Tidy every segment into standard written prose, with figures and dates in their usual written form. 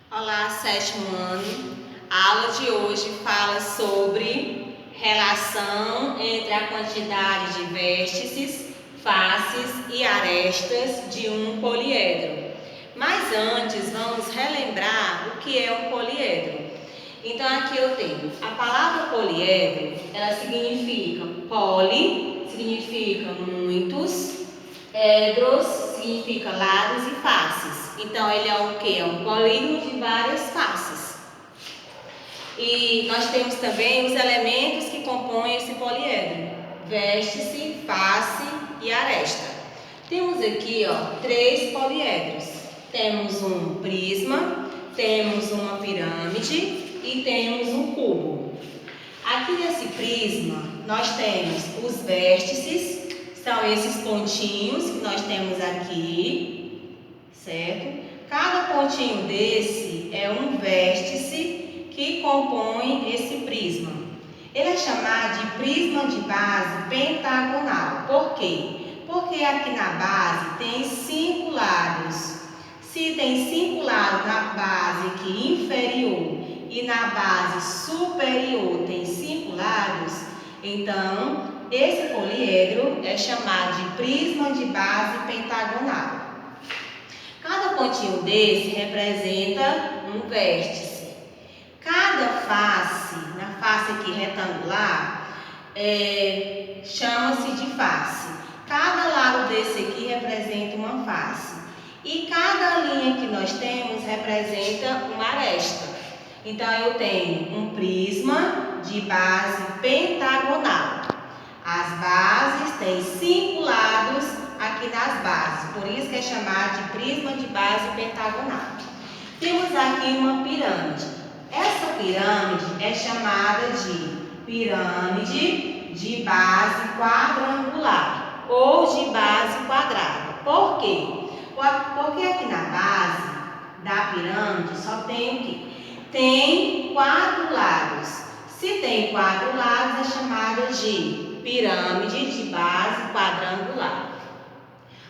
Olá, sétimo ano. A aula de hoje fala sobre relação entre a quantidade de vértices, faces e arestas de um poliedro. Mas antes, vamos relembrar o que é um poliedro. Então, aqui eu tenho a palavra poliedro, ela significa poli, significa muitos, edros, significa lados e faces. Então, ele é o que? É um polígono de várias faces. E nós temos também os elementos que compõem esse poliedro: vértice, face e aresta. Temos aqui, três poliedros. Temos um prisma, temos uma pirâmide e temos um cubo. Aqui nesse prisma, nós temos os vértices, são esses pontinhos que nós temos aqui, certo? Cada pontinho desse é um vértice que compõe esse prisma. Ele é chamado de prisma de base pentagonal. Por quê? Porque aqui na base tem 5 lados. Se tem 5 lados na base aqui inferior e na base superior tem 5 lados, então esse poliedro é chamado de prisma de base pentagonal. Cada pontinho desse representa um vértice. Cada face, na face aqui retangular, chama-se de face. Cada lado desse aqui representa uma face. E cada linha que nós temos representa uma aresta. Então, eu tenho um prisma de base pentagonal. As bases têm 5 lados aqui nas bases, por isso que é chamado de prisma de base pentagonal. Temos aqui uma pirâmide. Essa pirâmide é chamada de pirâmide de base quadrangular ou de base quadrada. Por quê? Porque aqui na base da pirâmide só tem o quê? Tem 4 lados. Se tem 4 lados, é chamada de pirâmide de base quadrangular.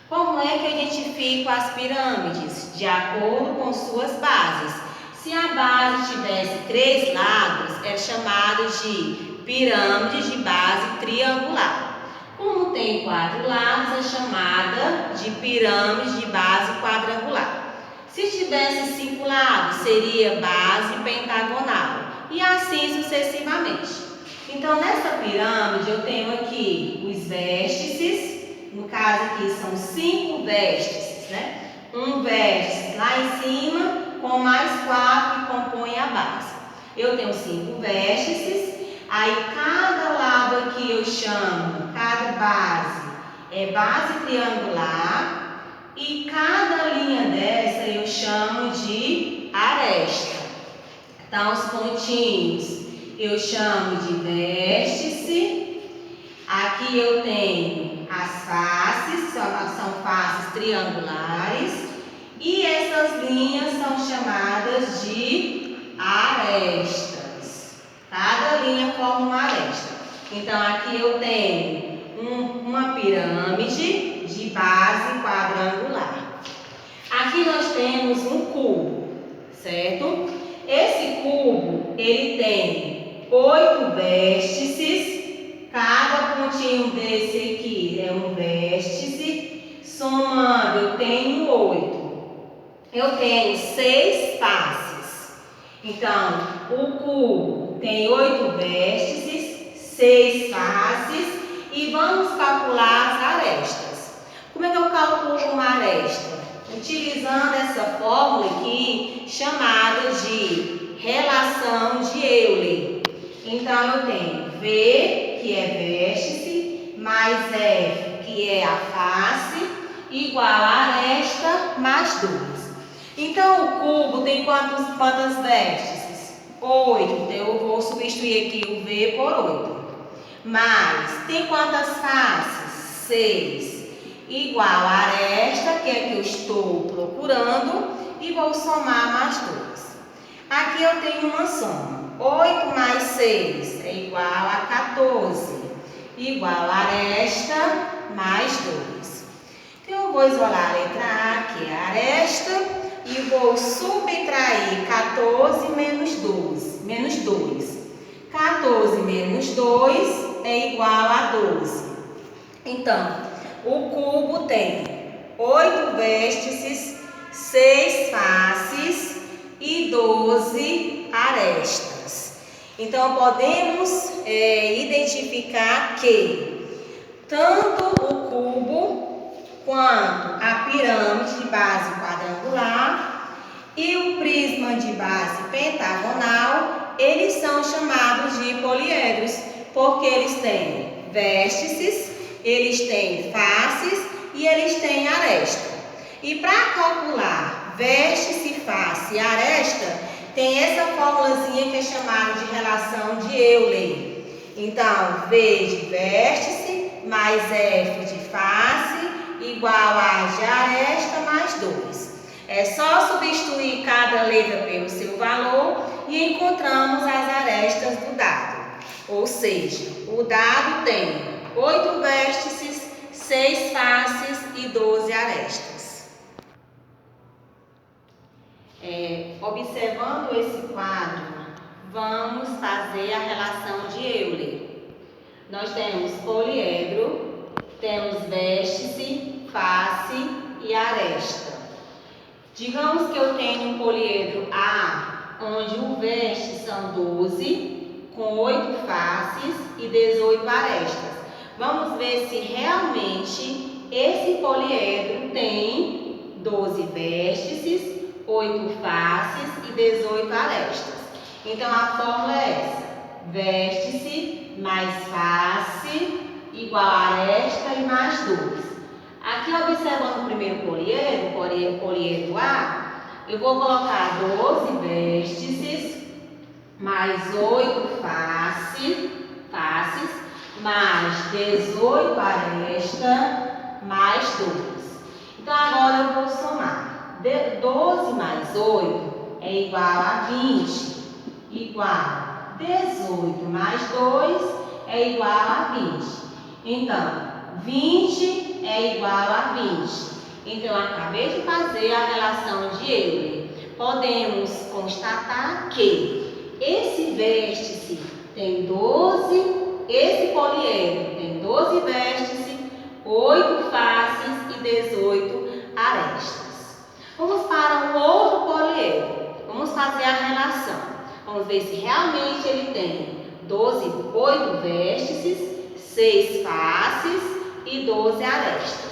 Como é que eu identifico as pirâmides? De acordo com suas bases. Se a base tivesse 3 lados, é chamado de pirâmide de base triangular. Como tem 4 lados, é chamada de pirâmide de base quadrangular. Se tivesse 5 lados, seria base pentagonal. E assim sucessivamente. Então, nessa pirâmide, eu tenho aqui os vértices. No caso aqui são 5 vértices, né? Um vértice lá em cima com mais 4 que compõem a base. Eu tenho 5 vértices, aí cada lado aqui eu chamo, cada base é base triangular e cada linha dessa eu chamo de aresta. Então, os pontinhos eu chamo de vértice. Aqui eu tenho as faces, são faces triangulares. E essas linhas são chamadas de arestas. Cada linha forma uma aresta. Então, aqui eu tenho uma pirâmide de base quadrangular. Aqui nós temos um cubo, certo? Esse cubo, ele tem 8 vértices. Cada pontinho desse aqui é um vértice. Somando, eu tenho 8. Eu tenho 6 faces. Então, o cubo tem 8 vértices, 6 faces. E vamos calcular as arestas. Como é que eu calculo uma aresta? Utilizando essa fórmula aqui, chamada de relação de Euler. Então, eu tenho V, que é vértice, mais F, que é a face, igual a aresta, mais 2. Então, o cubo tem quantas vértices? 8. Então, eu vou substituir aqui o V por 8. Mais, tem quantas faces? 6. Igual a aresta, que é que eu estou procurando, e vou somar mais 2. Aqui eu tenho uma soma. 8 mais 6 é igual a 14. Igual a aresta mais 2. Então, eu vou isolar a letra A, que é a aresta, e vou subtrair menos 2, menos 2. 14 menos 2 é igual a 12. Então, o cubo tem 8 vértices, 6 faces e 12 arestas. Então, podemos identificar que tanto o cubo quanto a pirâmide de base quadrangular e o prisma de base pentagonal, eles são chamados de poliedros, porque eles têm vértices, eles têm faces e eles têm aresta. E para calcular vértice, face e aresta, tem essa formulazinha que é chamada de relação de Euler. Então, V de vértice mais F de face igual a de aresta mais 2. É só substituir cada letra pelo seu valor e encontramos as arestas do dado. Ou seja, o dado tem 8 vértices, 6 faces e 12 arestas. Observando esse quadro, vamos fazer a relação de Euler. Nós temos poliedro, temos vértice, face e aresta. Digamos que eu tenho um poliedro A, onde o vértice são 12, com 8 faces e 18 arestas. Vamos ver se realmente esse poliedro tem 12 vértices, 8 faces e 18 arestas. Então, a fórmula é essa: vértice mais face igual a aresta e mais 2. Aqui, observando o primeiro poliedro A, eu vou colocar 12 vértices mais 8 faces mais 18 arestas mais 2. Então, agora eu vou somar. 12 mais 8 é igual a 20, igual 18 mais 2 é igual a 20. Então, 20 é igual a 20. Então, eu acabei de fazer a relação de Euler. Podemos constatar que esse vértice tem 12, esse poliedro tem 12 vértices, 8 faces e 18 arestas. Vamos para um outro poliedro. Vamos fazer a relação. Vamos ver se realmente ele tem 8 vértices, 6 faces e 12 arestas.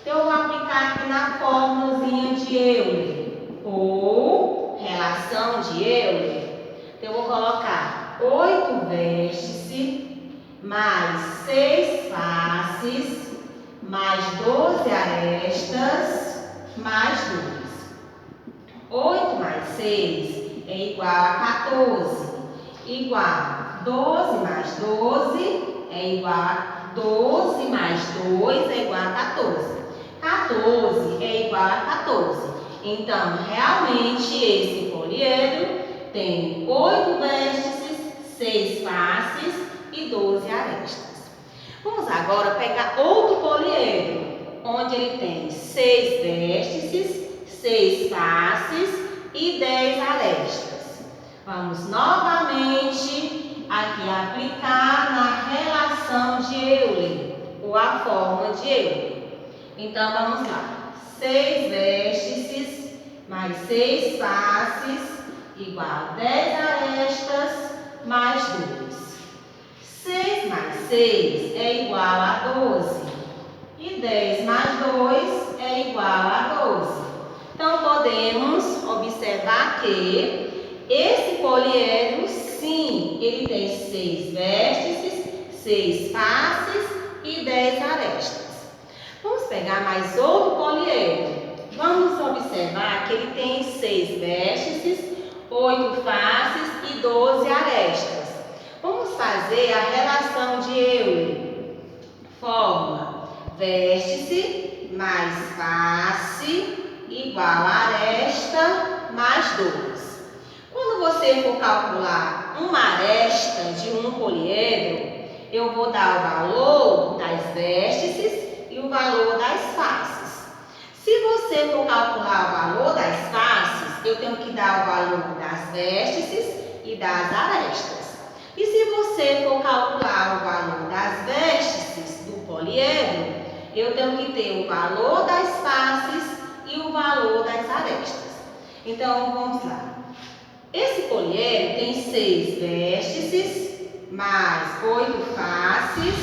Então, eu vou aplicar aqui na fórmulazinha de Euler, ou relação de Euler. Então, eu vou colocar 8 vértices, mais 6 faces, mais 12 arestas, mais 2. 8 mais 6 é igual a 14, igual 12 mais 12 é igual a 12 mais 2 é igual a 14. 14 é igual a 14. Então, realmente, esse poliedro tem 8 vértices, 6 faces e 12 arestas. Vamos agora pegar outro poliedro, onde ele tem 6 vértices, 6 faces e 10 arestas. Vamos novamente aqui aplicar na relação de Euler, ou a fórmula de Euler. Então, vamos lá. 6 vértices mais 6 faces igual a 10 arestas mais 2. 6 mais 6 é igual a 12. E 10 mais 2 é igual a 12. Então, podemos observar que esse poliedro, sim, ele tem 6 vértices, 6 faces e 10 arestas. Vamos pegar mais outro poliedro. Vamos observar que ele tem 6 vértices, 8 faces e 12 arestas. Vamos fazer a relação de Euler. Fórmula: vértice mais face igual a aresta mais 2. Quando você for calcular uma aresta de um poliedro, eu vou dar o valor das vértices e o valor das faces. Se você for calcular o valor das faces, eu tenho que dar o valor das vértices e das arestas. E se você for calcular o valor das vértices do poliedro, eu tenho que ter o valor das faces e o valor das arestas. Então, vamos lá. Esse poliedro tem 6 vértices mais 8 faces,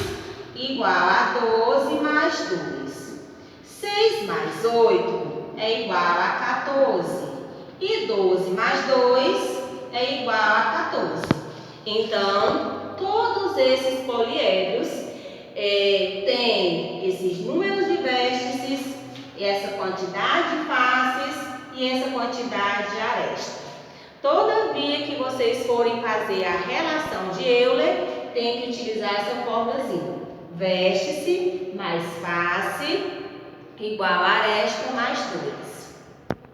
igual a 12 mais 2. 6 mais 8 é igual a 14. E 12 mais 2 é igual a 14. Então, todos esses poliedros têm esses números de vértices, essa quantidade de faces e essa quantidade de arestas. Toda via que vocês forem fazer a relação de Euler, tem que utilizar essa formulazinha. Vértice mais face igual a aresta mais 2.